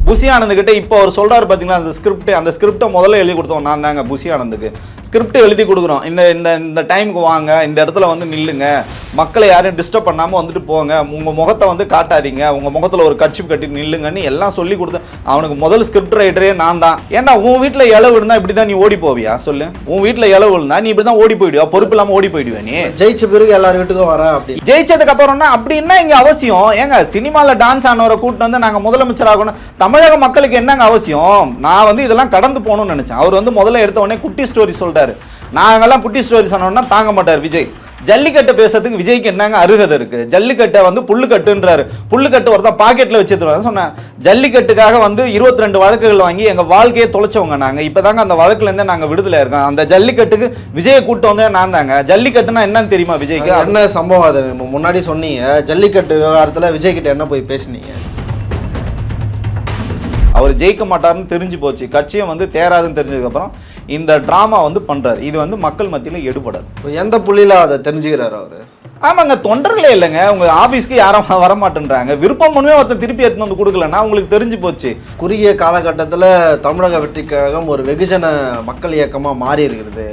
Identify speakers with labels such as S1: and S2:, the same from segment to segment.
S1: புசி ஆனந்துக்கிட்ட இப்போ அவர் சொல்கிறார் பார்த்தீங்களா, அந்த ஸ்கிரிப்டை முதல்ல எழுதி கொடுத்தோம் நான் தாங்க. புசி ஆனந்துக்கு ஸ்கிரிப்ட் எழுதி கொடுக்குறோம், இந்த இந்த இந்த டைமுக்கு வாங்க, இந்த இடத்துல வந்து நில்லுங்க, மக்களை யாரையும் டிஸ்டர்ப் பண்ணாமல் வந்துட்டு போங்க, உங்கள் முகத்தை வந்து காட்டாதீங்க, உங்கள் முகத்தில் ஒரு கட்சி கட்டி நில்லுங்கன்னு எல்லாம் சொல்லி கொடுத்து அவனுக்கு முதல் ஸ்கிரிப்ட் ரைட்டரே நான் தான். ஏன்னா உன் வீட்டில் இளவு இருந்தால் இப்படி தான் நீ ஓடி போவியா சொல்லு? உன் வீட்டில் இளவு இருந்தா நீ இப்படி தான் ஓடி போயிடுவா, பொறுப்பு இல்லாமல் ஓடி போயிடுவேன். நீ
S2: ஜெயிச்ச பிறகு எல்லாரும் வீட்டுக்கும் வர அப்படி
S1: ஜெயிச்சதுக்கு அப்புறம்னா அப்படின்னா இங்கே அவசியம் ஏங்க? சினிமாவில் டான்ஸ் ஆனவரை கூட்டு வந்து நாங்கள் முதலமைச்சர் ஆகணும், தமிழக மக்களுக்கு என்னங்க அவசியம்? நான் வந்து இதெல்லாம் கடந்து போகணும்னு நினச்சேன். அவர் வந்து முதல்ல எடுத்த உடனே குட்டி ஸ்டோரி சொல்லிட்டாரு. நாங்கெல்லாம் குட்டி ஸ்டோரி சொன்னோம்னா தாங்க மாட்டார் விஜய். ஜல்லிக்கட்டு பேசுறதுக்கு விஜய்க்கு என்னங்க அருகதை இருக்கு? ஜல்லிக்கட்டை வந்து புல்லுக்கட்டுன்றாரு. புல்லுக்கட்டு ஒருத்தன் பாக்கெட்ல வச்சுருவாங்க. சொன்னேன் ஜல்லிக்கட்டுக்காக வந்து 22 வழக்குகள் வாங்கி எங்க வாழ்க்கையை தொலைச்சவங்க நாங்க. இப்பதாங்க அந்த வழக்குல இருந்தே நாங்க விடுதலை இருக்கோம். அந்த ஜல்லிக்கட்டுக்கு விஜயை கூட்டு வந்தே நான் தாங்க. ஜல்லிக்கட்டுனா என்னன்னு தெரியுமா விஜய்க்கு?
S2: என்ன சம்பவம் அது முன்னாடி சொன்னீங்க, ஜல்லிக்கட்டு விவகாரத்துல விஜய் கிட்ட என்ன போய் பேசுனீங்க?
S1: அவர் ஜெயிக்க மாட்டாருன்னு தெரிஞ்சு போச்சு, கட்சியும் வந்து தேராதுன்னு தெரிஞ்சதுக்கப்புறம் இந்த ட்ராமா வந்து பண்ணுறாரு. இது வந்து மக்கள் மத்தியில் எடுபடாது.
S2: எந்த புள்ளியில் அதை தெரிஞ்சுக்கிறாரு அவர்?
S1: ஆமாங்க, தொண்டர்களே இல்லைங்க, உங்கள் ஆஃபீஸ்க்கு யாரும் வரமாட்டேன்றாங்க. விருப்பம் பண்ணுவே ஒருத்தர் திருப்பி எடுத்துன்னு வந்து கொடுக்கலன்னா உங்களுக்கு தெரிஞ்சு போச்சு.
S2: குறுகிய காலகட்டத்தில் தமிழக வெற்றி கழகம் ஒரு வெகுஜன மக்கள் இயக்கமாக மாறி இருக்கிறது.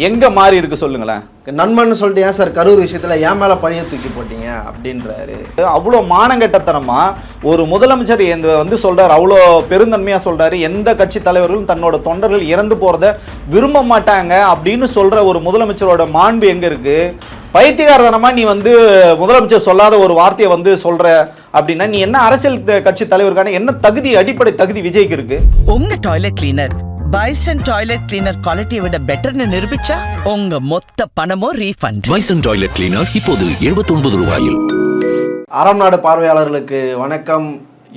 S1: எங்கே மாறி இருக்கு சொல்லுங்களேன்?
S2: நண்பன்னு சொல்லிட்டு ஏன் சார் கரூர் விஷயத்தில் ஏன் மேலே பழிய தூக்கி போட்டீங்க அப்படின்றாரு.
S1: அவ்வளோ மானங்கெட்டத்தனமா ஒரு முதலமைச்சர் வந்து சொல்றாரு, அவ்வளோ பெருந்தன்மையாக சொல்றாரு, எந்த கட்சி தலைவர்களும் தன்னோட தொண்டர்கள் இறந்து போகிறத விரும்ப மாட்டாங்க அப்படின்னு சொல்ற ஒரு முதலமைச்சரோட மாண்பு எங்கே இருக்கு? பைத்தியகாரத்தனமா நீ வந்து முதலமைச்சர் சொல்லாத ஒரு வார்த்தையை வந்து சொல்ற அப்படின்னா நீ என்ன அரசியல் கட்சி தலைவருக்கான என்ன தகுதி, அடிப்படை தகுதி விஜய்க்கு இருக்கு?
S3: உங்க toilet cleaner bison toilet cleaner குவாலிட்டியை விட பெட்டர்னு நிரூபிச்சா உங்க மொத்த பணமும் ரீஃபண்ட்.
S4: பைசன் டாய்லெட் கிளீனர் இப்போது 79 ரூபாயில்.
S2: அறம் நாடு பார்வையாளர்களுக்கு வணக்கம்.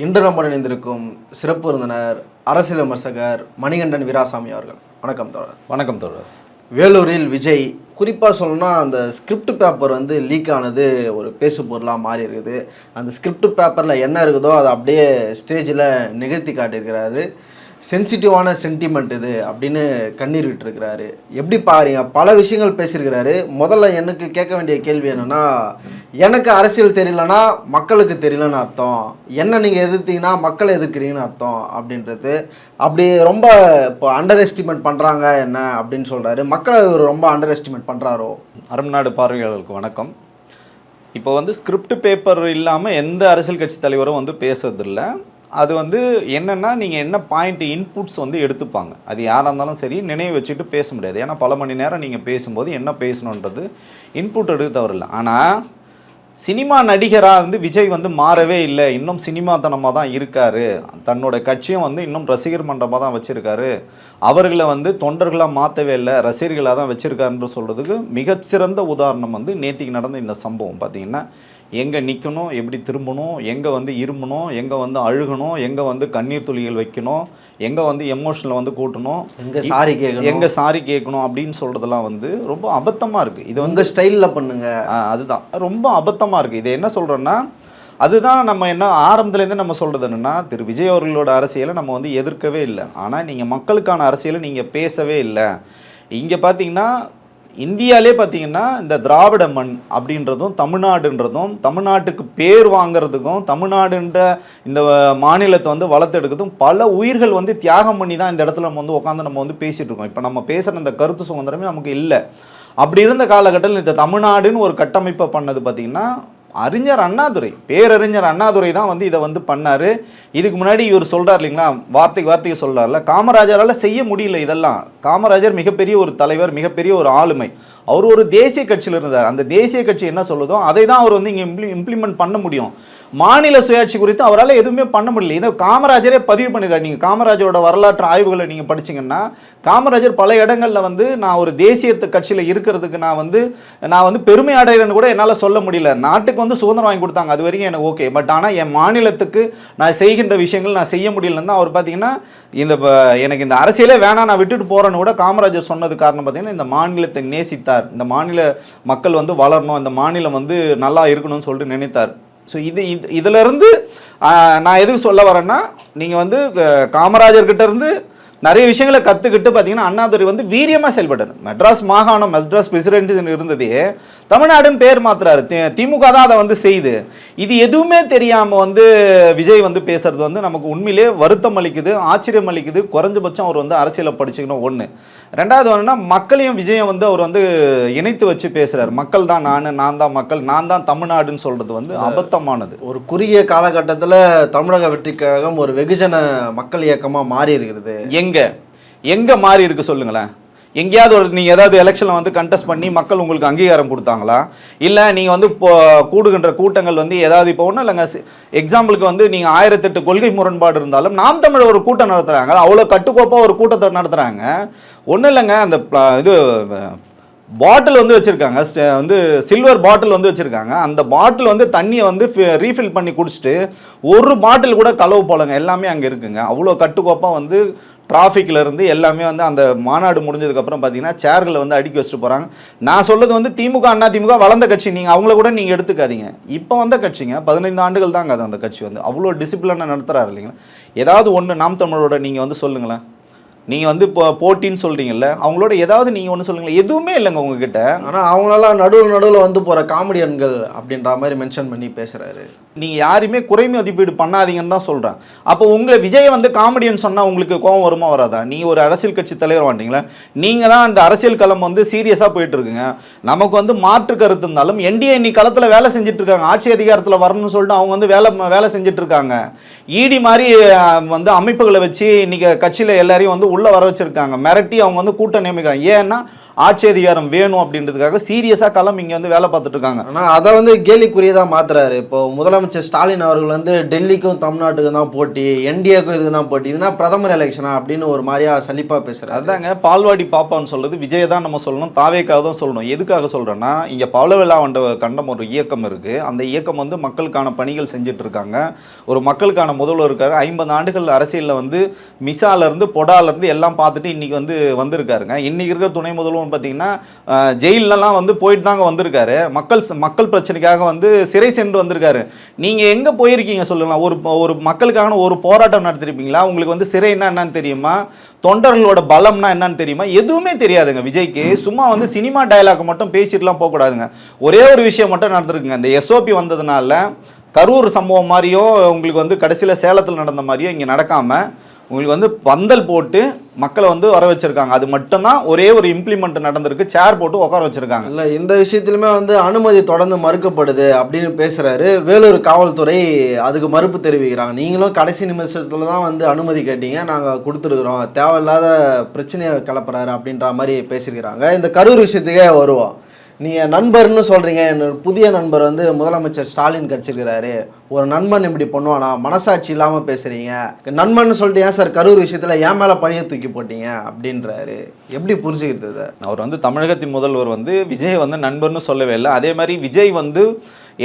S2: இன்று நம்முடன் இணைந்திருக்கும் சிறப்பு விருந்தினர் அரசியல் விமர்சகர் மணிகண்டன் வீராசாமி அவர்கள். வணக்கம் தோழர்.
S1: வணக்கம் தோழர்.
S2: வேலூரில் விஜய், குறிப்பாக சொல்லணும்னா அந்த ஸ்கிரிப்ட் பேப்பர் வந்து லீக் ஆனது ஒரு பேசு பொருளாக மாறி இருக்குது. அந்த ஸ்கிரிப்ட் பேப்பரில் என்ன இருக்குதோ அதை அப்படியே ஸ்டேஜில் நிகழ்த்தி காட்டியிருக்கிறாரு. சென்சிட்டிவான சென்டிமெண்ட் இது அப்படின்னு கண்ணீர் விட்டுருக்கிறாரு. எப்படி பாருங்க, பல விஷயங்கள் பேசியிருக்கிறாரு. முதல்ல எனக்கு கேட்க வேண்டிய கேள்வி என்னென்னா, எனக்கு அரசியல் தெரியலனா மக்களுக்கு தெரியலன்னு அர்த்தம், என்ன நீங்கள் எதிர்த்தீங்கன்னா மக்களை எதிர்க்கிறீங்கன்னு அர்த்தம் அப்படின்றது. அப்படி ரொம்ப இப்போ அண்டர் எஸ்டிமேட் பண்ணுறாங்க என்ன அப்படின்னு சொல்கிறாரு. மக்களை ரொம்ப அண்டர் எஸ்டிமேட் பண்ணுறாரோ?
S1: அறம் நாடு பார்வையாளர்களுக்கு வணக்கம். இப்போ வந்து ஸ்கிரிப்ட் பேப்பர் இல்லாமல் எந்த அரசியல் கட்சி தலைவரும் வந்து பேசுறதில்லை. அது வந்து என்னென்னா, நீங்கள் என்ன பாயிண்ட் இன்புட்ஸ் வந்து எடுத்துப்பாங்க. அது யாராக இருந்தாலும் சரி நினைவு வச்சுட்டு பேச முடியாது. ஏன்னா பல மணி நேரம் நீங்கள் பேசும்போது என்ன பேசணுன்றது இன்புட் எடுக்க தவறில்லை. ஆனால் சினிமா நடிகராக வந்து விஜய் வந்து மாறவே இல்லை, இன்னும் சினிமாத்தனமாக தான் இருக்கார். தன்னோட கட்சியும் வந்து இன்னும் ரசிகர் மன்றமாக தான் வச்சுருக்காரு. அவர்களை வந்து தொண்டர்களாக மாற்றவே இல்லை, ரசிகர்களாக தான் வச்சுருக்காருன்ற சொல்கிறதுக்கு மிகச்சிறந்த உதாரணம் வந்து நேற்றுக்கு நடந்த இந்த சம்பவம். பார்த்திங்கன்னா எங்கே நிற்கணும், எப்படி திரும்பணும், எங்கே வந்து இரும்பணும், எங்கே வந்து அழுகணும், எங்கே வந்து கண்ணீர் துளிகள் வைக்கணும், எங்கே வந்து எமோஷனில் வந்து கூட்டணும், எங்கே சாரி கேட்கணும் அப்படின்னு சொல்கிறதெல்லாம் வந்து ரொம்ப அபத்தமாக இருக்குது. இது வந்து
S2: ஸ்டைலில் பண்ணுங்க,
S1: அதுதான் ரொம்ப அபத்தமாக இருக்குது. இதை என்ன சொல்கிறேன்னா, அதுதான் நம்ம என்ன ஆரம்பத்துலேருந்து நம்ம சொல்கிறது என்னென்னா, திரு விஜய் அவர்களோட அரசியலை நம்ம வந்து எதிர்க்கவே இல்லை. ஆனால் நீங்கள் மக்களுக்கான அரசியலை நீங்கள் பேசவே இல்லை. இங்கே பார்த்தீங்கன்னா இந்தியாவிலே பார்த்தீங்கன்னா இந்த திராவிட மண் அப்படின்றதும் தமிழ்நாடுன்றதும், தமிழ்நாட்டுக்கு பேர் வாங்கிறதுக்கும் தமிழ்நாடுன்ற இந்த மாநிலத்தை வந்து வளர்த்தெடுக்கிறதும் பல உயிர்கள் வந்து தியாகம் பண்ணி தான் இந்த இடத்துல நம்ம வந்து உட்காந்து நம்ம வந்து பேசிகிட்டு இருக்கோம். இப்போ நம்ம பேசுகிற இந்த கருத்து சுதந்திரமே நமக்கு இல்லை. அப்படி இருந்த காலகட்டத்தில் இந்த தமிழ்நாடுன்னு ஒரு கட்டமைப்பை பண்ணது பார்த்திங்கன்னா அறிஞர் அண்ணாதுரை, பேரறிஞர் அண்ணாதுரை தான் வந்து இதை வந்து பண்ணார். இதுக்கு முன்னாடி இவர் சொல்கிறார் இல்லைங்களா, வார்த்தைக்கு சொல்கிறார்ல, காமராஜரால் செய்ய முடியல இதெல்லாம். காமராஜர் மிகப்பெரிய ஒரு தலைவர், மிகப்பெரிய ஒரு ஆளுமை. அவர் ஒரு தேசிய கட்சியில் இருந்தார். அந்த தேசிய கட்சி என்ன சொல்லுதோ அதை தான் அவர் வந்து இங்கே இம்ப்ளிமெண்ட் பண்ண முடியும். மாநில சுயாட்சி குறித்து அவரால் எதுவுமே பண்ண முடியல. இதை காமராஜரே பதிவு பண்ணிடுறார். நீங்கள் காமராஜரோட வரலாற்று ஆய்வுகளை நீங்கள் படிச்சிங்கன்னா, காமராஜர் பல இடங்களில் வந்து நான் ஒரு தேசிய கட்சியில் இருக்கிறதுக்கு நான் வந்து பெருமை அடைகிறேன்னு கூட என்னால் சொல்ல முடியல. நாட்டுக்கு வந்து சுதந்திரம் வாங்கி கொடுத்தாங்க, அது வரைக்கும் எனக்கு ஓகே. பட் ஆனால் என் மாநிலத்துக்கு நான் செய்கின்ற விஷயங்கள் நான் செய்ய முடியலன்னு தான் அவர் பார்த்தீங்கன்னா எனக்கு இந்த அரசியலே வேணாம், நான் விட்டுட்டு போகிறேன்னு கூட காமராஜர் சொன்னது காரணம் பார்த்தீங்கன்னா இந்த மாநிலத்தை நேசித்தார். இந்த மாநில மக்கள் வந்து வளரணும், இந்த மாநிலம் வந்து நல்லா இருக்கணும்னு சொல்லிட்டு நினைத்தார். ஸோ இதிலிருந்து நான் எதுக்கு சொல்ல வரேன்னா, நீங்கள் வந்து காமராஜர்கிட்ட இருந்து நிறைய விஷயங்களை கற்றுக்கிட்டு பார்த்தீங்கன்னா அண்ணாதுரை வந்து வீரியமாக செயல்பட்டார். மெட்ராஸ் மாகாணம், மெட்ராஸ் பிரசிடென்ட் இருந்ததே தமிழ்நாடுன்னு பேர் மாத்துறாரு. திமுக தான் அதை வந்து செய்யுது. இது எதுவுமே தெரியாமல் வந்து விஜய் வந்து பேசுறது வந்து நமக்கு உண்மையிலே வருத்தம் அளிக்குது, ஆச்சரியம் அளிக்குது. குறைஞ்சபட்சம் அவர் வந்து அரசியலை படிச்சுக்கணும் ஒன்று. ரெண்டாவது என்னன்னா மக்களையும் விஜயம் வந்து அவர் வந்து இணைத்து வச்சு பேசுறாரு. மக்கள் தான் நான் தான் மக்கள், நான் தான் தமிழ்நாடுன்னு சொல்றது வந்து அபத்தமானது.
S2: ஒரு குறுகிய காலகட்டத்தில் தமிழக வெற்றி கழகம் ஒரு வெகுஜன மக்கள் இயக்கமாக மாறி இருக்கிறது.
S1: எங்க மாறி இருக்கு சொல்லுங்களேன். எங்கேயாவது ஒரு நீங்கள் ஏதாவது எலெக்ஷனில் வந்து கண்டெஸ்ட் பண்ணி மக்கள் உங்களுக்கு அங்கீகாரம் கொடுத்தாங்களா? இல்லை நீங்கள் வந்து இப்போ கூடுகின்ற கூட்டங்கள் வந்து ஏதாவது இப்போ ஒன்றும் இல்லைங்க. எக்ஸாம்பிளுக்கு வந்து நீங்கள் 1008 கொள்கை முரண்பாடு இருந்தாலும் நாம் தமிழ் ஒரு கூட்டம் நடத்துகிறாங்க, அவ்வளோ கட்டுக்கோப்பாக ஒரு கூட்டத்தை நடத்துகிறாங்க. ஒன்றும் இல்லைங்க, அந்த இது பாட்டில் வந்து வச்சுருக்காங்க, வந்து சில்வர் பாட்டில் வந்து வச்சுருக்காங்க. அந்த பாட்டில் வந்து தண்ணியை வந்து ரீஃபில் பண்ணி குடிச்சிட்டு ஒரு பாட்டில் கூட களவு போலங்க, எல்லாமே அங்கே இருக்குங்க. அவ்வளோ கட்டுக்கோப்பாக வந்து டிராஃபிக்கில் இருந்து எல்லாமே வந்து அந்த மாநாடு முடிஞ்சதுக்கப்புறம் பார்த்தீங்கன்னா சேர்களை வந்து அடுக்கி வச்சுட்டு போகிறாங்க. நான் சொல்கிறது வந்து திமுக அண்ணா திமுக வளர்ந்த கட்சி, நீங்கள் அவங்கள கூட நீங்கள் எடுத்துக்காதீங்க. இப்போ வந்த கட்சிங்க 15 ஆண்டுகள் தாங்க அது. அந்த கட்சி வந்து அவ்வளோ டிசிப்ளினாக நடத்துகிறாரு இல்லைங்களா. ஏதாவது ஒன்று நாம் தமிழோட நீங்கள் வந்து சொல்லுங்களேன். நீங்கள் வந்து இப்போ போட்டின்னு சொல்கிறீங்கல்ல, அவங்களோட ஏதாவது நீங்கள் ஒன்று சொல்லுங்களேன். எதுவுமே இல்லைங்க உங்ககிட்ட.
S2: ஆனால் அவங்களெல்லாம் நடுவில் வந்து போகிற காமெடியன்கள் அப்படின்ற மாதிரி மென்ஷன் பண்ணி பேசுகிறாரு.
S1: நீங்கள் யாரையுமே குறை மதிப்பீடு பண்ணாதீங்கன்னு தான் சொல்கிறேன். அப்போ உங்களை விஜய் வந்து காமெடியன் சொன்னால் உங்களுக்கு கோபம் வருமா வராதா? நீங்கள் ஒரு அரசியல் கட்சி தலைவர் வாண்டிங்களா, நீங்கள் தான் அந்த அரசியல் களம் வந்து சீரியஸாக போயிட்டு இருக்குங்க. நமக்கு வந்து மாற்று கருத்து இருந்தாலும் என்டிஏ இன்னைக்கு களத்தில் வேலை செஞ்சுட்டு இருக்காங்க. ஆட்சி அதிகாரத்தில் வரணும்னு சொல்லிட்டு அவங்க வந்து வேலை செஞ்சுட்டு இருக்காங்க. இடி மாதிரி வந்து அமைப்புகளை வச்சு இன்னைக்கு கட்சியில் எல்லாரையும் வந்து உள்ளே வர வச்சுருக்காங்க. மிரட்டி அவங்க வந்து கூட்டம் நியமிக்கிறாங்க. ஏன்னா ஆட்சி அதிகாரம் வேணும் அப்படின்றதுக்காக சீரியஸாக களம் இங்கே வந்து வேலை பார்த்துட்டு இருக்காங்க.
S2: ஆனால் அதை வந்து கேலிக்குரியதாக மாத்துறாரு. இப்போ முதலமைச்சர் ஸ்டாலின் அவர்கள் வந்து டெல்லிக்கும் தமிழ்நாட்டுக்கும் தான் போட்டி, என்டிஏக்கும் இதுக்கு தான் போட்டி, இதுனா பிரதமர் எலெக்ஷனா அப்படின்னு ஒரு மாதிரியா சலிப்பாக பேசுகிறாரு.
S1: அதாங்க பால்வாடி பாப்பான்னு சொல்கிறது விஜய் தான் நம்ம சொல்லணும், தாவேக்காக தான் சொல்லணும். எதுக்காக சொல்கிறேன்னா, இங்கே பவளவிழா கண்டம் ஒரு இயக்கம் இருக்குது. அந்த இயக்கம் வந்து மக்களுக்கான பணிகள் செஞ்சுட்டு இருக்காங்க. ஒரு மக்களுக்கான முதல்வர் இருக்காரு. 50 ஆண்டுகள் அரசியலில் வந்து மிசாலேருந்து பொடாலேருந்து எல்லாம் பார்த்துட்டு இன்றைக்கி வந்து வந்திருக்காருங்க. இன்றைக்கி இருக்கிற துணை முதல்வர் பார்த்தீங்கன்னா ஜெயிலெலாம் வந்து போயிட்டு தாங்க வந்திருக்காரு. மக்கள் பிரச்சனைக்காக வந்து சிறை சென்று வந்திருக்காரு. நீங்கள் எங்கே போயிருக்கீங்க சொல்லுங்களா? ஒரு மக்களுக்கான ஒரு போராட்டம் நடத்திருப்பீங்களா? உங்களுக்கு வந்து சிறை என்னன்னு தெரியுமா? தொண்டர்களோட பலம்னா என்னன்னு தெரியுமா? எதுவுமே தெரியாதுங்க விஜய்க்கு. சும்மா வந்து சினிமா டயலாக் மட்டும் பேசிட்டுலாம் போகக்கூடாதுங்க. ஒரே ஒரு விஷயம் மட்டும் நடந்திருக்குங்க. இந்த எஸ்ஓபி வந்ததுனால கரூர் சம்பவம் மாதிரியோ உங்களுக்கு வந்து கடைசியில் சேலத்தில் நடந்த மாதிரியோ இங்கே நடக்காமல் உங்களுக்கு வந்து பந்தல் போட்டு மக்களை வந்து வர வச்சிருக்காங்க. அது மட்டும்தான் ஒரே ஒரு இம்ப்ளிமெண்ட் நடந்திருக்கு. சேர் போட்டு உட்கார வச்சிருக்காங்க.
S2: இல்லை, இந்த விஷயத்திலுமே வந்து அனுமதி தொடர்ந்து மறுக்கப்படுது அப்படின்னு பேசுறாரு. வேலூர் காவல்துறை அதுக்கு மறுப்பு தெரிவிக்கிறாங்க. நீங்களும் கடைசி நிமிஷத்துல தான் வந்து அனுமதி கேட்டீங்க, நாங்கள் கொடுத்துருக்குறோம், தேவையில்லாத பிரச்சனையை கிளப்புறாரு அப்படின்ற மாதிரி பேசியிருக்கிறாங்க. இந்த கரூர் விஷயத்துக்கே வருவோம். நீங்கள் நண்பர்னு சொல்கிறீங்க. என்னோட புதிய நண்பர் வந்து முதலமைச்சர் ஸ்டாலின் கிடச்சிருக்கிறாரு. ஒரு நண்பன் இப்படி பண்ணுவானா? மனசாட்சி இல்லாமல் பேசுகிறீங்க. நண்பன் சொல்லிட்டு ஏன் சார் கரூர் விஷயத்தில் ஏன் மேலே பழிய தூக்கி போட்டீங்க அப்படின்றாரு. எப்படி புரிஞ்சுக்கிறது?
S1: அவர் வந்து தமிழகத்தின் முதல்வர் வந்து விஜய் வந்து நண்பர்னு சொல்லவே இல்லை. அதே மாதிரி விஜய் வந்து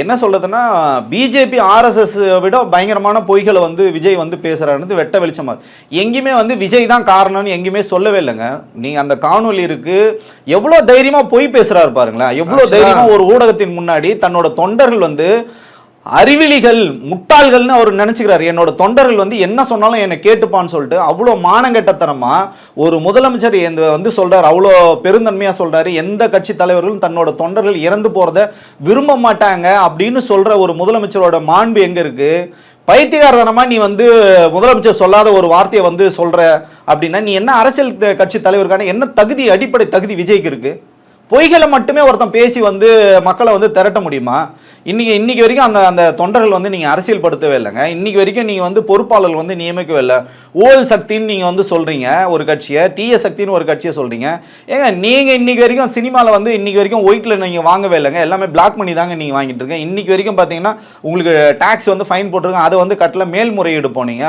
S1: என்ன சொல்றதுன்னா பிஜேபி ஆர்எஸ்எஸ் விட பயங்கரமான பொய்களை வந்து விஜய் வந்து பேசுறாருன்னு வெட்ட வெளிச்சமா எங்கேயுமே வந்து விஜய் தான் காரணம்னு எங்கேயுமே சொல்லவே இல்லைங்க. நீங்க அந்த காணொலி இருக்கு, எவ்வளவு தைரியமா பொய் பேசுறாரு பாருங்களேன். எவ்வளவு தைரியமா ஒரு ஊடகத்தின் முன்னாடி தன்னோட தொண்டர்கள் வந்து அறிவிலிகள் முட்டாள்கள்னு அவர் நினைச்சுக்கிறாரு. என்னோட தொண்டர்கள் வந்து என்ன சொன்னாலும் என்னை கேட்டுப்பான்னு சொல்லிட்டு அவ்வளோ மானங்கெட்டத்தனமா ஒரு முதலமைச்சர் வந்து சொல்றாரு. அவ்வளோ பெருந்தன்மையா சொல்றாரு. எந்த கட்சி தலைவர்களும் தன்னோட தொண்டர்கள் இறந்து போறத விரும்ப மாட்டாங்க அப்படின்னு சொல்ற ஒரு முதலமைச்சரோட மாண்பு எங்க இருக்கு? பைத்தியகாரத்தனமா நீ வந்து முதலமைச்சர் சொல்லாத ஒரு வார்த்தையை வந்து சொல்ற அப்படின்னா நீ என்ன அரசியல் கட்சி தலைவருக்கான என்ன தகுதி, அடிப்படை தகுதி விஜய்க்கு இருக்கு? பொய்களை மட்டுமே ஒருத்தன் பேசி வந்து மக்களை வந்து திரட்ட முடியுமா? இன்னைக்கு வரைக்கும் அந்த தொண்டர்கள் வந்து நீங்கள் அரசியல் படுத்தவே இல்லைங்க. இன்னைக்கு வரைக்கும் நீங்கள் வந்து பொறுப்பாளர்கள் வந்து நியமிக்கவே இல்லை. ஓல் சக்தின்னு நீங்கள் வந்து சொல்கிறீங்க ஒரு கட்சியை, தீய சக்தின்னு ஒரு கட்சியை சொல்கிறீங்க. ஏங்க நீங்கள் இன்னைக்கு வரைக்கும் சினிமாவில் வந்து இன்னைக்கு வரைக்கும் ஒயிட்டில் நீங்கள் வாங்கவே இல்லைங்க. எல்லாமே பிளாக் பண்ணி தாங்க நீங்கள் வாங்கிட்டு இருக்கீங்க. இன்னைக்கு வரைக்கும் பார்த்தீங்கன்னா உங்களுக்கு டேக்ஸ் வந்து ஃபைன் போட்டிருக்காங்க, அதை வந்து கட்டல மேல்முறையீடு போனீங்க.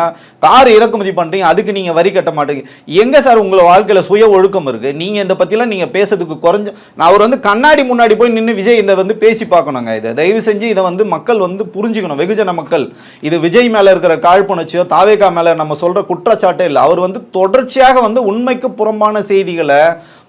S1: கார் இறக்குமதி பண்ணுறீங்க, அதுக்கு நீங்கள் வரி கட்ட மாட்டீங்க. எங்கே சார் உங்களை வாழ்க்கையில் சுய ஒழுக்கம் இருக்குது? நீங்கள் இந்த பற்றிலாம் நீங்கள் பேசுறதுக்கு குறைஞ்ச நான் அவர் வந்து கண்ணாடி முன்னாடி போய் நின்று விஜய் இதை வந்து பேசி பார்க்கணுங்க. இதை தயவு செஞ்சு இதை வந்து மக்கள் வந்து புரிஞ்சுக்கணும். வெகுஜன மக்கள் இது விஜய் மேல இருக்கிற காழ்ப்புணர்ச்சியோ தாவேகா மேல நம்ம சொல்ற குற்றச்சாட்டே இல்லை. அவர் வந்து தொடர்ச்சியாக வந்து உண்மைக்கு புறம்பான செய்திகளை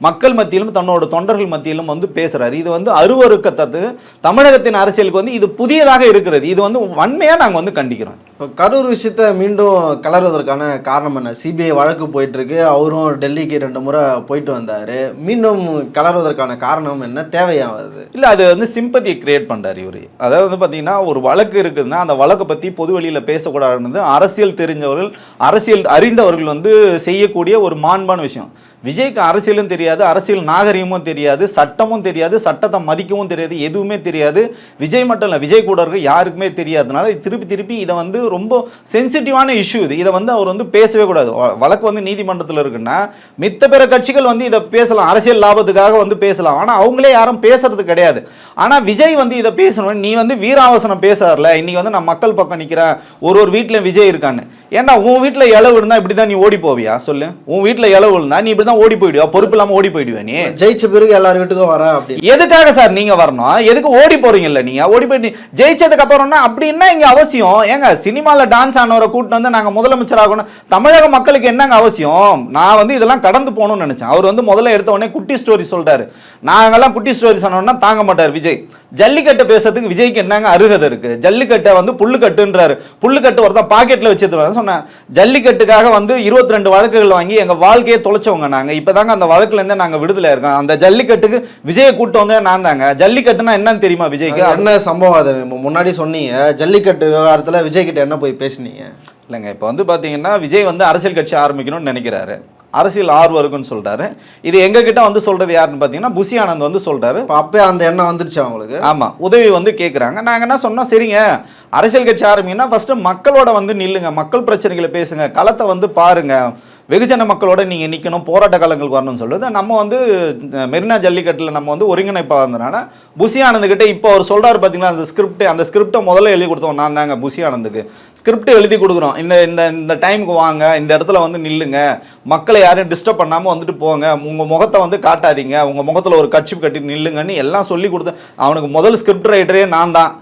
S1: மக்கள் மத்தியிலும் தன்னோட தொண்டர்கள் மத்தியிலும் வந்து பேசுறாரு. இது வந்து அருவருக்கத்தது தமிழகத்தின் அரசியலுக்கு வந்து இது புதியதாக இருக்கிறது. இது வந்து வன்மையா நாங்க வந்து கண்டிக்கிறோம்.
S2: இப்போ கரூர் விஷயத்தை மீண்டும் கலருவதற்கான காரணம் என்ன? சிபிஐ வழக்கு போயிட்டு இருக்கு, அவரும் டெல்லிக்கு 2 முறை போயிட்டு வந்தாரு. மீண்டும் கலருவதற்கான காரணம் என்ன? தேவையாவது
S1: இல்லை, அது வந்து சிம்பத்தியை கிரியேட் பண்ணுறாரு இவர். அதாவது வந்து பார்த்தீங்கன்னா ஒரு வழக்கு இருக்குதுன்னா அந்த வழக்கை பற்றி பொது வெளியில் பேசக்கூடாதுன்னு அரசியல் தெரிஞ்சவர்கள், அரசியல் அறிந்தவர்கள் வந்து செய்யக்கூடிய ஒரு மாண்பான விஷயம். விஜய்க்கு அரசியலும் தெரியாது, அரசியல் நாகரிகமும் தெரியாது, சட்டமும் தெரியாது, சட்டத்தை மதிக்கவும் தெரியாது, எதுவுமே தெரியாது. விஜய் மட்டும் இல்லை, விஜய் கூட இருக்க யாருக்குமே தெரியாதனால திருப்பி இதை வந்து ரொம்ப சென்சிட்டிவான இஷ்யூ இது. இதை வந்து அவர் வந்து பேசவே கூடாது. வழக்கு வந்து நீதிமன்றத்தில் இருக்குன்னா மித்த பிற கட்சிகள் வந்து இதை பேசலாம், அரசியல் லாபத்துக்காக வந்து பேசலாம். ஆனால் அவங்களே யாரும் பேசுறது கிடையாது. ஆனால் விஜய் வந்து இதை பேசணும். நீ வந்து வீராவசனம் பேசாதல, இன்னைக்கு வந்து நான் மக்கள் பக்கம் நிற்கிறேன், ஒரு வீட்டில் விஜய் இருக்கான்னு. ஏன்னா உன் வீட்டில் இளவு இருந்தால் இப்படி தான் நீ ஓடி போவியா? சொல்லு. உன் வீட்டில் இளவு இருந்தா நீ இப்படி தான் ஓடி போயிடுவா? பொறுப்பு இல்லாமல் ஓடி போயிடுவா? நீ
S2: ஜெயிச்ச பிறகு எல்லார் வீட்டுக்கும் வர அப்படி
S1: எதுக்காக சார் நீங்க வரணும்? எதுக்கு ஓடி போறீங்கல்ல? நீங்க ஓடி போயிட்டு ஜெயிச்சதுக்கு அப்புறம்னா அப்படின்னா இங்க அவசியம் ஏங்க? சினிமால டான்ஸ் ஆனவரை கூட்டு வந்து நாங்க முதலமைச்சர் ஆகணும், தமிழக மக்களுக்கு என்னங்க அவசியம்? நான் வந்து இதெல்லாம் கடந்து போகணும்னு நினைச்சேன். அவர் வந்து முதல்ல எடுத்த உடனே குட்டி ஸ்டோரி சொல்றாரு. நாங்கெல்லாம் குட்டி ஸ்டோரி சொன்னோம்னா தாங்க மாட்டார் விஜய். ஜல்லிக்கட்டு பேசுறதுக்கு விஜய்க்கு என்னங்க அருகதை இருக்கு? ஜல்லிக்கட்டை வந்து புல்லுக்கட்டுன்றாரு. புல்லுக்கட்டு ஒருத்தன் பாக்கெட்ல வச்சிருந்தாரு. சொன்னேன் ஜல்லிக்கட்டுக்காக வந்து 22 வழக்குகள் வாங்கி எங்க வாழ்க்கையை தொலைச்சவங்க நாங்க. இப்பதாங்க அந்த வழக்குல இருந்தே நாங்க விடுதலை இருக்கோம். அந்த ஜல்லிக்கட்டுக்கு விஜயை கூட்டு வந்தே நான் தாங்க. ஜல்லிக்கட்டுனா என்னன்னு தெரியுமா விஜய்க்கு?
S2: என்ன சம்பவம்? அது முன்னாடி சொன்னீங்க, ஜல்லிக்கட்டு விவகாரத்துல விஜய் கிட்ட என்ன போய் பேசுனீங்க?
S1: இல்லைங்க, இப்போ வந்து பார்த்தீங்கன்னா விஜய் வந்து அரசியல் கட்சி ஆரம்பிக்கணும்னு நினைக்கிறாரு, அரசியல் ஆர்வம் இருக்குன்னு சொல்றாரு. இது எங்க கிட்ட வந்து சொல்றது யாருன்னு பார்த்தீங்கன்னா புசி ஆனந்த் வந்து சொல்றாரு.
S2: அப்பே அந்த எண்ணம் வந்துருச்சு அவங்களுக்கு.
S1: ஆமா, உதவி வந்து கேட்குறாங்க. நாங்கள் என்ன சொன்னோம், சரிங்க அரசியல் கட்சி ஆரம்பிங்கன்னா ஃபர்ஸ்ட் மக்களோட வந்து நில்லுங்க, மக்கள் பிரச்சனைகளை பேசுங்க, களத்தை வந்து பாருங்க, வெகுஜன மக்களோட நீங்கள் நிற்கணும், போராட்ட காலங்களுக்கு வரணும்னு சொல்லுது. நம்ம வந்து மெரினா ஜல்லிக்கட்டில் நம்ம வந்து ஒருங்கிணைப்பாக இருந்தனால புசி ஆனந்துக்கிட்ட இப்போ அவர் சொல்கிறார் பார்த்தீங்களா, அந்த ஸ்கிரிப்டை முதல்ல எழுதி கொடுத்தோம் நான் தாங்க. புசி ஆனந்துக்கு ஸ்கிரிப்ட் எழுதி கொடுக்குறோம். இந்த டைமுக்கு வாங்க, இந்த இடத்துல வந்து நில்லுங்க, மக்களை யாரையும் டிஸ்டர்ப் பண்ணாமல் வந்துட்டு போங்க, உங்கள் முகத்தை வந்து காட்டாதீங்க, உங்கள் முகத்தில் ஒரு கட்சி கட்டி நில்லுங்கன்னு எல்லாம் சொல்லி கொடுத்தேன். அவனுக்கு முதல் ஸ்கிரிப்ட் ரைட்டரே நான் தான்.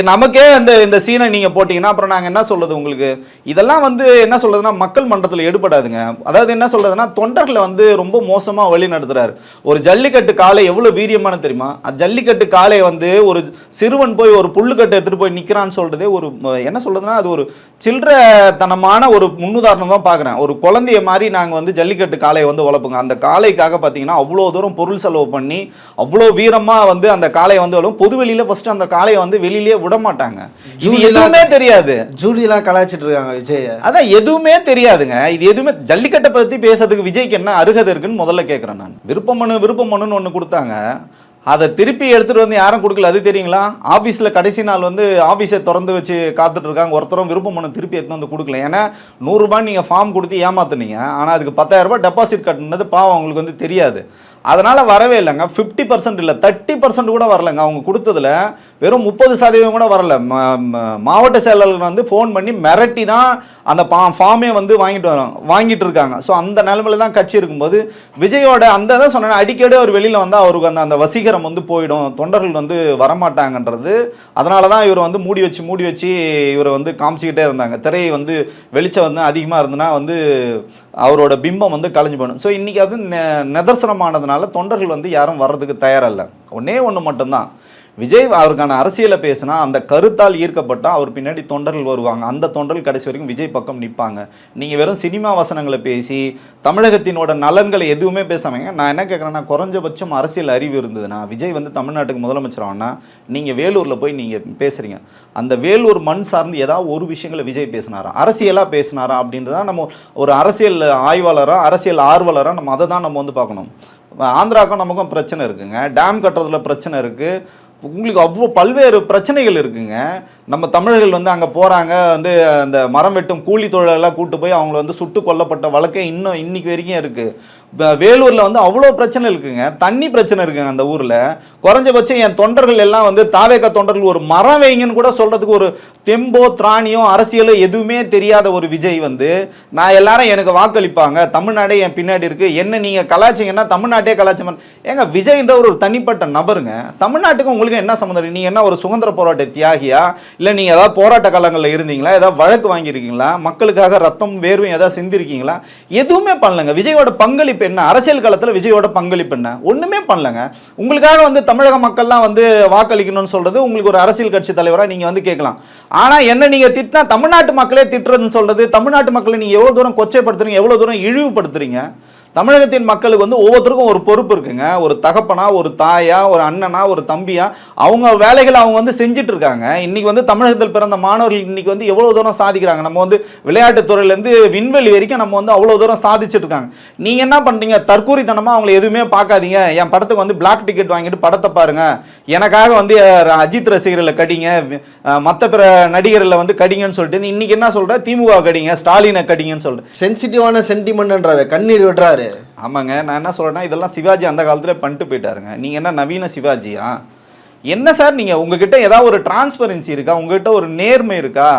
S1: நமக்கே இந்த சீனை நீங்கள் போட்டிங்கன்னா அப்புறம் நாங்கள் என்ன சொல்கிறது உங்களுக்கு? இதெல்லாம் வந்து என்ன சொல்கிறதுனா மக்கள் மன்றத்தில் எடுபடாதுங்க. அதாவது என்ன சொல்கிறதுனா தொண்டர்களை வந்து ரொம்ப மோசமாக வழி நடத்துகிறாரு. ஒரு ஜல்லிக்கட்டு காலை எவ்வளோ வீரியமான தெரியுமா? ஜல்லிக்கட்டு காலை வந்து ஒரு சிறுவன் போய் ஒரு புல்லுக்கட்டை எடுத்துகிட்டு போய் நிற்கிறான்னு சொல்கிறதே ஒரு என்ன சொல்கிறதுனா அது ஒரு சில்லறத்தனமான ஒரு முன்னுதாரணம் தான் பார்க்குறேன். ஒரு குழந்தைய மாதிரி நாங்கள் வந்து ஜல்லிக்கட்டு காலையை வந்து வளர்ப்புங்க. அந்த காலைக்காக பார்த்தீங்கன்னா அவ்வளோ தூரம் பொருள் செலவு பண்ணி அவ்வளோ வீரமாக வந்து அந்த காலையை வந்து வளரும். பொதுவெளியில் ஃபஸ்ட்டு அந்த காலையை வந்து வெளியிலே விட மாட்டாங்க. இது எதுவுமே தெரியாது.
S2: ஜூலியெல்லாம் கலாய்ச்சிட்டு இருக்காங்க விஜய்.
S1: அதான் எதுவுமே தெரியாதுங்க. இது எதுவுமே ஜல்லிக்கட்டை பத்தி பேசுறதுக்கு விஜய்க்கு என்ன அருகதை இருக்குன்னு முதல்ல கேட்கிறேன் நான். விருப்பமனுன்னு ஒன்று கொடுத்தாங்க, அதை திருப்பி எடுத்துட்டு வந்து யாரும் கொடுக்கல. அது தெரியுங்களா? ஆஃபீஸில் கடைசி நாள் வந்து ஆஃபீஸை திறந்து வச்சு காத்துட்டு இருக்காங்க. ஒருத்தரும் விருப்ப மனு திருப்பி எடுத்து வந்து கொடுக்கல. ஏன்னா 100 ரூபாய் நீங்கள் ஃபார்ம் கொடுத்து ஏமாத்துனீங்க, ஆனால் அதுக்கு 10,000 ரூபாய் டெபாசிட் கட்டினது பாவம் அவங்களுக்கு வந்து தெரியாது. அதனால் வரவே இல்லைங்க. 50% இல்லை, 30% கூட வரலைங்க. அவங்க கொடுத்ததில் வெறும் 30% கூட வரல. மாவட்ட செயலாளர்கள் வந்து ஃபோன் பண்ணி மிரட்டி தான் அந்த ஃபார்மே வந்து வாங்கிட்டு இருக்காங்க. ஸோ அந்த நிலைமையில தான் கட்சி இருக்கும்போது விஜயோட அந்த தான் சொன்னேன், அடிக்கடி அவர் வெளியில் வந்தால் அவருக்கு அந்த வசீகரம் வந்து போயிடும், தொண்டர்கள் வந்து வரமாட்டாங்கன்றது. அதனால தான் இவர் வந்து மூடி வச்சு இவரை வந்து காமிச்சிக்கிட்டே இருந்தாங்க. திரையை வந்து வெளிச்சம் வந்து அதிகமாக இருந்ததுன்னா வந்து அவரோட பிம்பம் வந்து கலைஞ்சு போகணும். ஸோ இன்றைக்கி அது நிதர்சனமானதுனால தொண்டர்கள் வந்து யாரும் வர்றதுக்கு தயாரில்லை. ஒன்று மட்டும்தான், விஜய் அவருக்கான அரசியலை பேசினா அந்த கருத்தால் ஈர்க்கப்பட்டால் அவர் பின்னாடி தொண்டர்கள் வருவாங்க. அந்த தொண்டர்கள் கடைசி வரைக்கும் விஜய் பக்கம் நிற்பாங்க. நீங்கள் வெறும் சினிமா வசனங்களை பேசி தமிழகத்தினோட நலன்களை எதுவுமே பேசாமங்க. நான் என்ன கேட்குறேன்னா, குறைஞ்சபட்சம் அரசியல் அறிவு இருந்ததுன்னா விஜய் வந்து தமிழ்நாட்டுக்கு முதலமைச்சர் ஆனால் நீங்கள் வேலூரில் போய் நீங்கள் பேசுகிறீங்க, அந்த வேலூர் மண் சார்ந்து ஏதாவது ஒரு விஷயங்களை விஜய் பேசினாரா, அரசியலாக பேசினாரா அப்படின்றதான் நம்ம ஒரு அரசியல் ஆய்வாளராக, அரசியல் ஆர்வலராக நம்ம அதை தான் நம்ம வந்து பார்க்கணும். ஆந்திராவுக்கும் நமக்கும் பிரச்சனை இருக்குங்க, டேம் கட்டுறதுல பிரச்சனை இருக்குது, உங்களுக்கு அவ்வளோ பல்வேறு பிரச்சனைகள் இருக்குங்க. நம்ம தமிழர்கள் வந்து அங்கே போகிறாங்க, வந்து அந்த மரம் வெட்டும் கூலி தொழிலெல்லாம் கூட்டு போய் அவங்கள வந்து சுட்டு கொல்லப்பட்ட வழக்கே இன்னைக்கு வரைக்கும் இருக்குது. வேலூரில் வந்து அவ்வளோ பிரச்சனை இருக்குங்க, தண்ணி பிரச்சனை இருக்குங்க அந்த ஊரில். குறைஞ்சபட்சம் என் தொண்டர்கள் எல்லாம் வந்து தாவேக தொண்டர்கள் ஒரு மரம் வைங்கன்னு கூட சொல்கிறதுக்கு ஒரு தெம்போ திராணியோ அரசியலோ எதுவுமே தெரியாத ஒரு விஜய் வந்து நான் எல்லாரும் எனக்கு வாக்களிப்பாங்க, தமிழ்நாடே என் பின்னாடி இருக்குது, என்ன நீங்கள் கலாச்சிங்கன்னா தமிழ்நாட்டே கலாச்சம். ஏங்க விஜய்ன்ற ஒரு தனிப்பட்ட நபருங்க, தமிழ்நாட்டுக்கு உங்களுக்கு என்ன சம்மந்தம்? நீங்கள் என்ன ஒரு சுதந்திர போராட்ட தியாகியா, இல்லை நீங்கள் ஏதாவது போராட்ட காலங்களில் இருந்தீங்களா, ஏதாவது வழக்கு வாங்கியிருக்கீங்களா, மக்களுக்காக ரத்தம் வேர்வையும் ஏதாவது சிந்திருக்கீங்களா? எதுவுமே பண்ணலங்க. விஜயோட பங்களிப்பு பங்களிப்பு என்ன? அரசியல் களத்தில் விஜயோட பங்களிப்பு என்ன? ஒன்றுமே பண்ணலங்க. உங்களுக்காக வந்து தமிழக மக்கள்லாம் வந்து வாக்களிக்கணும்னு சொல்கிறது உங்களுக்கு ஒரு அரசியல் கட்சி தலைவராக நீங்கள் வந்து கேட்கலாம். ஆனால் என்ன நீங்கள் திட்டினா தமிழ்நாட்டு மக்களே திட்டுறதுன்னு சொல்கிறது, தமிழ்நாட்டு மக்களை நீங்கள் எவ்வளோ தூரம் கொச்சைப்படுத்துறீங்க, எவ்வளோ தூரம் இழிவுபடுத்துறீங்க? தமிழகத்தின் மக்களுக்கு வந்து ஒவ்வொருத்தருக்கும் ஒரு பொறுப்பு இருக்குங்க. ஒரு தகப்பனா, ஒரு தாயா, ஒரு அண்ணனா, ஒரு தம்பியா அவங்க வேலைகளை அவங்க வந்து செஞ்சுட்டு இருக்காங்க. இன்னைக்கு வந்து தமிழகத்தில் பிறந்த மாணவர்கள் இன்னைக்கு வந்து எவ்வளவு தூரம் சாதிக்கிறாங்க. நம்ம வந்து விளையாட்டுத் துறையிலேருந்து விண்வெளி வரைக்கும் நம்ம வந்து அவ்வளோ தூரம் சாதிச்சுட்டு இருக்காங்க. நீங்கள் என்ன பண்ணுறீங்க? தற்கூரித்தனமாக அவங்களை எதுவுமே பார்க்காதீங்க. என் படத்துக்கு வந்து பிளாக் டிக்கெட் வாங்கிட்டு படத்தை பாருங்க, எனக்காக வந்து அஜித் ரசிகர்களை கடிங்க, மற்ற பிற நடிகர்களை வந்து கடிங்கன்னு சொல்லிட்டு இன்னைக்கு என்ன சொல்ற? திமுக கடிங்க, ஸ்டாலினை கடிங்கன்னு சொல்றேன்.
S2: சென்சிட்டிவான சென்டிமெண்ட்ன்றாரு, கண்ணீர் விடுறாரு.
S1: ஆமாங்க, நான் என்ன சொல்றேன்னா இதெல்லாம் சிவாஜி அந்த காலத்துல பண்ணிட்டு போயிட்டாருங்க. நீங்க என்ன நவீன சிவாஜியா? என்ன சார் நீங்க உங்ககிட்ட ஏதாவது ஒரு டிரான்ஸ்பரன்சி இருக்கா? உங்ககிட்ட ஒரு நேர்மை இருக்கா?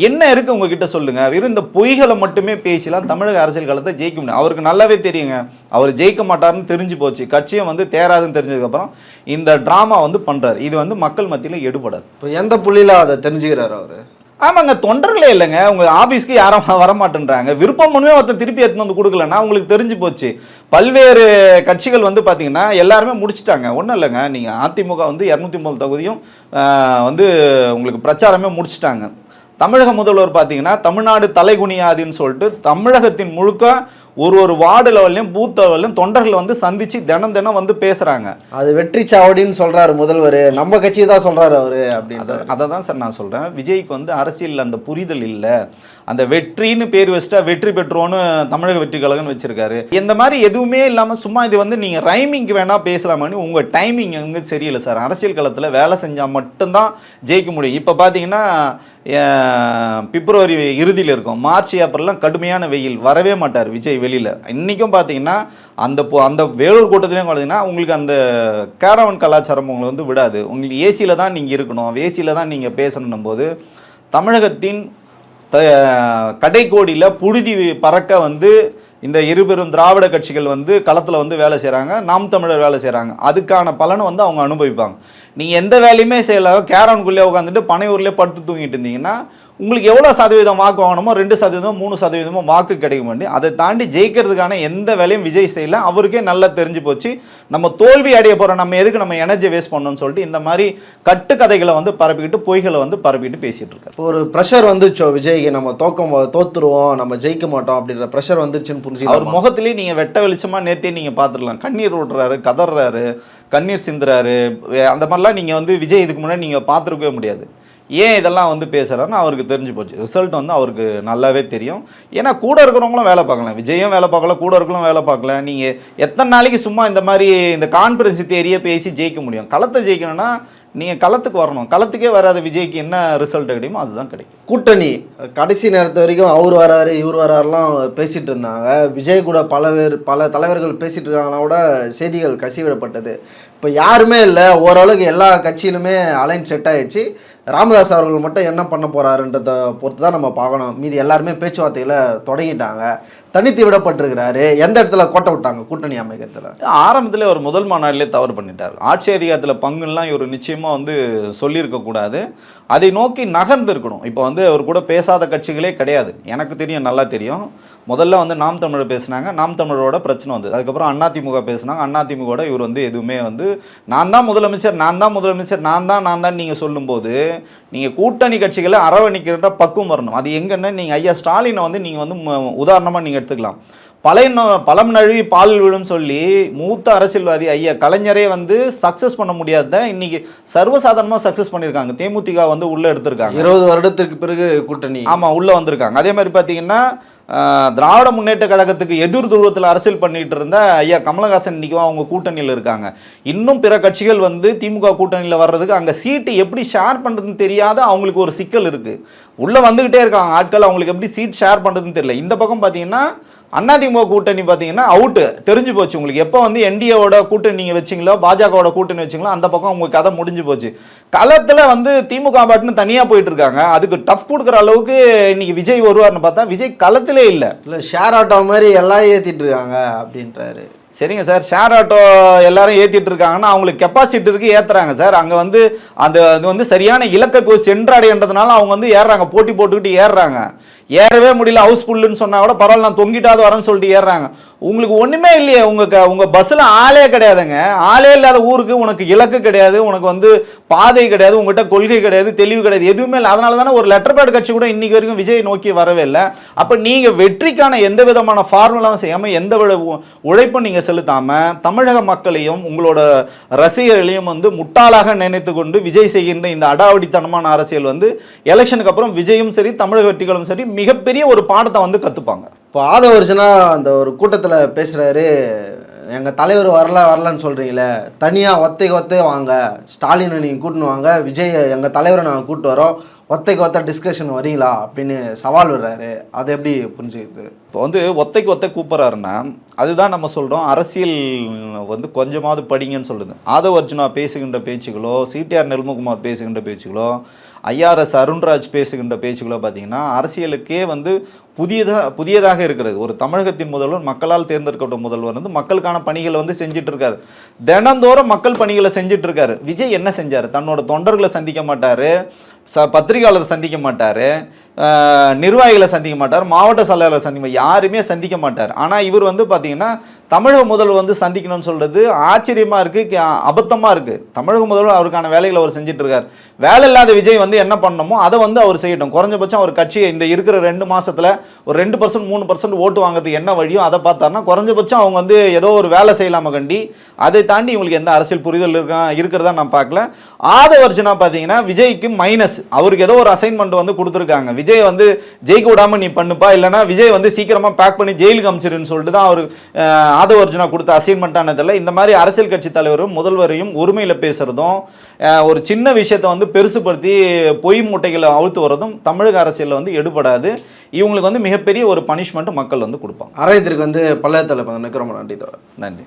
S1: என்ன இருக்கு உங்ககிட்ட சொல்லுங்க. வெறும் இந்த பொய்களை மட்டுமே பேசலாம் தமிழக அரசியல் காலத்தை ஜெயிக்க முடியும். அவருக்கு நல்லாவே தெரியுங்க, அவர் ஜெயிக்க மாட்டாருன்னு தெரிஞ்சு போச்சு. கட்சியும் வந்து தேராதுன்னு தெரிஞ்சதுக்கப்புறம் இந்த ட்ராமா வந்து பண்றாரு. இது வந்து மக்கள் மத்தியில் எடுபடாது.
S2: இப்போ எந்த புள்ளியில அதை தெரிஞ்சுக்கிறாரு அவரு?
S1: ஆமாங்க, தொண்டர்களே இல்லைங்க. உங்க ஆபீஸ்க்கு யாரும் வரமாட்டேன்றாங்க. விருப்பம் ஒன்றுமே ஒருத்தர் திருப்பி எடுத்துன்னு வந்து கொடுக்கலன்னா உங்களுக்கு தெரிஞ்சு போச்சு. பல்வேறு கட்சிகள் வந்து பார்த்தீங்கன்னா எல்லாருமே முடிச்சுட்டாங்க. ஒன்றும் இல்லைங்க, நீங்கள் அதிமுக வந்து 230 தொகுதியும் வந்து உங்களுக்கு பிரச்சாரமே முடிச்சுட்டாங்க. தமிழக முதல்வர் பார்த்தீங்கன்னா தமிழ்நாடு தலைகுனியாதுன்னு சொல்லிட்டு தமிழகத்தின் முழுக்க ஒரு வார்டு லெவல்லையும் பூத் லெவல்லையும் தொண்டர்கள் வந்து சந்திச்சு தினம் வந்து பேசுறாங்க.
S2: அது வெற்றி சாவடின்னு சொல்றாரு முதல்வர், நம்ம கட்சி தான் சொல்றாரு அவரு அப்படின்னு.
S1: அதை தான் சார் நான் சொல்றேன். விஜய்க்கு வந்து அரசியல் அந்த புரிதல் இல்லை. அந்த வெற்றின்னு பேர் வச்சுட்டா வெற்றி பெற்றோன்னு தமிழக வெற்றி கழகம்னு வச்சிருக்காரு. இந்த மாதிரி எதுவுமே இல்லாமல் சும்மா இது வந்து நீங்கள் ரைமிங்க்கு வேணா பேசலாமான்னு உங்கள் டைமிங் எங்கே சரியில்லை சார். அரசியல் களத்தில் வேலை செஞ்சால் மட்டும்தான் ஜெயிக்க முடியும். இப்போ பார்த்தீங்கன்னா பிப்ரவரி இறுதியில் இருக்கும், மார்ச் ஏப்ரல்லாம் கடுமையான வெயில், வரவே மாட்டார் விஜய் வெளியில். இன்றைக்கும் பார்த்தீங்கன்னா அந்த வேலூர் கூட்டத்திலையும் பார்த்தீங்கன்னா உங்களுக்கு அந்த கேரவன் கலாச்சாரம் உங்களை வந்து விடாது. உங்களுக்கு ஏசியில் தான் நீங்கள் இருக்கணும், ஏசியில் தான் நீங்கள் பேசணும் போது தமிழகத்தின் கடைக்கோடியில் புழுதி பறக்க வந்து இந்த இருபெரும் திராவிட கட்சிகள் வந்து களத்தில் வந்து வேலை செய்கிறாங்க, நாம் தமிழர் வேலை செய்கிறாங்க. அதுக்கான பலனை வந்து அவங்க அனுபவிப்பாங்க. நீங்கள் எந்த வேலையுமே செய்யல, கேரவனுக்குள்ளே உட்காந்துட்டு பனையூர்லேயே படுத்து தூங்கிட்டு இருந்தீங்கன்னா உங்களுக்கு எவ்வளோ சதவீதம் வாக்கு வாங்கணுமோ 2%, 3% வாக்கு கிடைக்க வேண்டிய. அதை தாண்டி ஜெயிக்கிறதுக்கான எந்த வேலையும் விஜய் செய்யல. அவருக்கே நல்லா தெரிஞ்சு போச்சு நம்ம தோல்வி அடைய போகிறோம், நம்ம எதுக்கு நம்ம எனர்ஜி வேஸ்ட் பண்ணணும்னு சொல்லிட்டு இந்த மாதிரி கட்டுக்கதைகளை வந்து பரப்பிக்கிட்டு பொய்களை வந்து பரப்பிக்கிட்டு பேசிகிட்டு இருக்காரு.
S2: ஒரு ப்ரெஷர் வந்துச்சோ விஜய்க்கு, நம்ம தோத்துருவோம், நம்ம ஜெயிக்க மாட்டோம் அப்படின்ற ப்ரெஷர் வந்துச்சுன்னு புரிஞ்சு
S1: அவர் முகத்திலேயே நீங்கள் வெட்ட வெளிச்சமாக நேற்றே நீங்கள் பார்த்துடலாம். கண்ணீர் விடுறாரு, கதறாரு, கண்ணீர் சிந்துறாரு. அந்த மாதிரிலாம் நீங்கள் வந்து விஜய் இதுக்கு முன்னாடி நீங்கள் பார்த்துருக்கவே முடியாது. ஏன் இதெல்லாம் வந்து பேசுகிறாருன்னு அவருக்கு தெரிஞ்சு போச்சு. ரிசல்ட் வந்து அவருக்கு நல்லாவே தெரியும். ஏன்னா கூட இருக்கிறவங்களும் வேலை பார்க்கலாம், விஜயும் வேலை பார்க்கல, கூட இருக்கிறவங்களும் வேலை பார்க்கல. நீங்கள் எத்தனை நாளைக்கு சும்மா இந்த மாதிரி இந்த கான்ஃபிடன்ஸ் தேரியை பேசி ஜெயிக்க முடியும்? களத்தை ஜெயிக்கணும்னா நீங்கள் களத்துக்கு வரணும். களத்துக்கே வராத விஜய்க்கு என்ன ரிசல்ட் கிடைக்குமோ அதுதான் கிடைக்கும்.
S2: கூட்டணி கடைசி நேரத்து வரைக்கும் அவர் வராரு இவர் வராருலாம் பேசிகிட்டு இருந்தாங்க. விஜய் கூட பல தலைவர்கள் பேசிகிட்டு இருக்காங்கன்னா கூட செய்திகள் கசிவிடப்பட்டது. இப்போ யாருமே இல்லை, ஓரளவுக்கு எல்லா கட்சியிலுமே அலைன் செட் ஆகிடுச்சு. ராமதாஸ் அவர்கள் மட்டும் என்ன பண்ண போகிறாருன்றதை பொறுத்து தான் நம்ம பார்க்கணும். மீதி எல்லாருமே பேச்சுவார்த்தைகளை தொடங்கிட்டாங்க. தனித்து விடப்பட்டிருக்கிறாரு. எந்த இடத்துல கோட்டை விட்டாங்க கூட்டணி அமைக்கிறதுல?
S1: ஆரம்பத்தில் ஒரு முதல் மாநாட்டிலே தவறு பண்ணிட்டார். ஆட்சி அதிகாரத்தில் பங்குலாம் இவர் நிச்சயமாக வந்து சொல்லியிருக்கக்கூடாது. அதை நோக்கி நகர்ந்து இருக்கணும். இப்போ வந்து அவர் கூட பேசாத கட்சிகளே கிடையாது, எனக்கு தெரியும், நல்லா தெரியும். முதல்ல வந்து நாம் தமிழர் பேசினாங்க, நாம் தமிழரோட பிரச்சனை வந்தது. அதுக்கப்புறம் அதிமுக பேசினாங்க, அதிமுகவோட இவர் வந்து எதுவுமே வந்து நான் தான் முதலமைச்சர் நான் தான் நீங்கள் சொல்லும்போது நீங்கள் கூட்டணி கட்சிகளை அரவணைக்கிற பக்குவம் வரணும். அது எங்கன்னா நீங்கள் ஐயா ஸ்டாலினை வந்து நீங்கள் வந்து உதாரணமாக நீங்கள் எடுத்துக்கலாம். பழம் நழுவி பால் விழும் சொல்லி மூத்த அரசியல்வாதி ஐயா கலைஞரே வந்து சக்ஸஸ் பண்ண முடியாத இன்னைக்கு சர்வசாதாரணமாக சக்ஸஸ் பண்ணியிருக்காங்க. தேமுதிக வந்து உள்ளே எடுத்திருக்காங்க.
S2: 20 வருடத்திற்கு பிறகு கூட்டணி
S1: ஆமாம் உள்ளே வந்திருக்காங்க. அதே மாதிரி பார்த்தீங்கன்னா திராவிட முன்னேற்ற கழகத்துக்கு எதிர் துருவத்தில் அரசியல் பண்ணிட்டு இருந்த ஐயா கமலஹாசன் இன்றைக்கும் அவங்க கூட்டணியில் இருக்காங்க. இன்னும் பிற கட்சிகள் வந்து திமுக கூட்டணியில் வர்றதுக்கு அங்கே சீட்டு எப்படி ஷேர் பண்ணுறதுன்னு தெரியாத அவங்களுக்கு ஒரு சிக்கல் இருக்குது. உள்ளே வந்துக்கிட்டே இருக்காங்க ஆட்கள், அவங்களுக்கு எப்படி சீட் ஷேர் பண்ணுறதுன்னு தெரியல. இந்த பக்கம் பார்த்தீங்கன்னா அதிமுக கூட்டணி பார்த்தீங்கன்னா அவுட்டு தெரிஞ்சு போச்சு உங்களுக்கு. எப்போ வந்து என்டிஏவோட கூட்டணி நீங்கள் வச்சிங்களோ, பாஜகவோட கூட்டணி வச்சிங்களோ, அந்த பக்கம் உங்களுக்கு கதை முடிஞ்சு போச்சு. களத்தில் வந்து திமுக பாட்டுன்னு தனியாக போயிட்டு இருக்காங்க. அதுக்கு டஃப் கொடுக்குற அளவுக்கு இன்னைக்கு விஜய் வருவார்னு பார்த்தா விஜய் களத்திலே இல்லை.
S2: ஷேர் ஆட்டோ மாதிரி எல்லாரும் ஏற்றிட்டு இருக்காங்க அப்படின்றாரு.
S1: சரிங்க சார், ஷேர் ஆட்டோ எல்லாரும் ஏற்றிட்டு இருக்காங்கன்னா அவங்களுக்கு கெப்பாசிட்டி இருக்குது, ஏற்றுறாங்க சார். அங்கே வந்து அது வந்து சரியான இலக்கை போய் சென்றடைன்றதுனால அவங்க வந்து ஏறுறாங்க, போட்டி போட்டுக்கிட்டு ஏறுறாங்க. ஏறவே முடியல, ஹவுஸ்ஃபுல்லுன்னு சொன்னால் கூட பரவாயில்ல நான் தொங்கிட்டாவது வரேன்னு சொல்லிட்டு ஏறுறாங்க. உங்களுக்கு ஒண்ணுமே இல்லையே, உங்க பஸ்ல ஆளே கிடையாதுங்க. ஆளே இல்லாத ஊருக்கு உனக்கு இலக்கு கிடையாது, உனக்கு வந்து பாதை கிடையாது, உங்ககிட்ட கொள்கை கிடையாது, தெளிவு கிடையாது, எதுவுமே இல்லை. அதனால தானே ஒரு லெட்டர் பேட் கட்சி கூட இன்னைக்கு வரைக்கும் விஜய் நோக்கி வரவே இல்லை. அப்ப நீங்க வெற்றிக்கான எந்த விதமான ஃபார்முலாவும் செய்யாம, எந்த உழைப்பும் நீங்க செலுத்தாம, தமிழக மக்களையும் உங்களோட ரசிகர்களையும் வந்து முட்டாளாக நினைத்து கொண்டு விஜய் செய்கின்ற இந்த அடாவடித்தனமான அரசியல் வந்து எலெக்ஷனுக்கு அப்புறம் விஜயும் சரி தமிழக வெற்றிகளும் சரி மிகப்பெரிய ஒரு பாடத்தை வந்து கத்துப்பாங்க.
S2: இப்போ ஆதவர்ஜனா அந்த ஒரு கூட்டத்தில் பேசுகிறாரு, எங்கள் தலைவர் வரலன்னு சொல்கிறீங்களே, தனியாக ஒத்தைக்கு வாங்க, ஸ்டாலினை நீங்கள் கூட்டின்னு வாங்க, விஜய் எங்கள் தலைவரை நாங்கள் கூப்பிட்டு வரோம், ஒத்தைக்கு டிஸ்கஷன் வரீங்களா அப்படின்னு சவால் விடுறாரு. அதை எப்படி புரிஞ்சுக்கிது?
S1: இப்போ வந்து ஒத்தைக்கு கூப்பிட்றாருன்னா அதுதான் நம்ம சொல்கிறோம், அரசியல் வந்து கொஞ்சமாவது படிங்கன்னு சொல்லுது. ஆதவர்ஜுனா பேசுகின்ற பேச்சுகளோ, சிடிஆர் நெல்முகுமார் பேசுகின்ற பேச்சுகளோ, ஐஆர்எஸ் அருண்ராஜ் பேசுகின்ற பேச்சுகளோ பார்த்தீங்கன்னா அரசியலுக்கே வந்து புதியதாக இருக்கிறது. ஒரு தமிழகத்தின் முதல்வர், மக்களால் தேர்ந்தெடுக்கப்பட்ட முதல்வர் வந்து மக்களுக்கான பணிகளை வந்து செஞ்சுட்டு இருக்காரு. தினந்தோறும் மக்கள் பணிகளை செஞ்சுட்டு இருக்காரு. விஜய் என்ன செஞ்சார்? தன்னோட தொண்டர்களை சந்திக்க மாட்டார், பத்திரிகையாளர் சந்திக்க மாட்டார், நிர்வாகிகளை சந்திக்க மாட்டார், மாவட்ட செயலாளர் சந்திக்க யாருமே சந்திக்க மாட்டார். ஆனால் இவர் வந்து பார்த்தீங்கன்னா தமிழக முதல்வர் வந்து சந்திக்கணும்னு சொல்கிறது ஆச்சரியமாக இருக்குது, அபத்தமாக இருக்குது. தமிழக முதல்வர் அவருக்கான வேலைகளை அவர் செஞ்சுட்டு இருக்கார். வேலை இல்லாத விஜய் வந்து என்ன பண்ணணுமோ அதை வந்து அவர் செய்யட்டும். குறைஞ்சபட்சம் அவர் கட்சியை இந்த இருக்கிற 2 மாதத்தில் ஒரு 2% 3% ஓட்டு வாங்கிறதுக்கு என்ன வழியோ அதை பார்த்தாருன்னா குறைஞ்சபட்சம் அவங்க வந்து ஏதோ ஒரு வேலை செய்யலாம கண்டி. அதை தாண்டி இவங்களுக்கு எந்த அரசியல் புரிதல் இருக்கிறதா நான் பார்க்கல. ஆதவர்ஜனா பார்த்தீங்கன்னா விஜய்க்கு மைனஸ். அவருக்கு ஏதோ ஒரு அசைன்மெண்ட் வந்து கொடுத்துருக்காங்க, விஜய் வந்து ஜெயிக்க விடாமல் நீ பண்ணுப்பா, இல்லைனா விஜய் வந்து சீக்கிரமாக பேக் பண்ணி ஜெயிலுக்கு அமிச்சிருன்னு சொல்லிட்டு தான் அவர் ஆதவர்ஜுனா கொடுத்த அசைன்மெண்ட்டானதில்லை. இந்த மாதிரி அரசியல் கட்சி தலைவரும் முதல்வரையும் ஒருமையில் பேசுகிறதும், ஒரு சின்ன விஷயத்தை வந்து பெருசுப்படுத்தி பொய் மூட்டைகளை அவுழ்த்து வரதும் தமிழக அரசியலில் வந்து எடுபடாது. இவங்களுக்கு வந்து மிகப்பெரிய ஒரு பனிஷ்மெண்ட் மக்கள் வந்து கொடுப்பாங்க.
S2: அரையத்திற்கு வந்து பல்லையத்தலை நிற்கிறோம். நன்றி.
S1: நன்றி.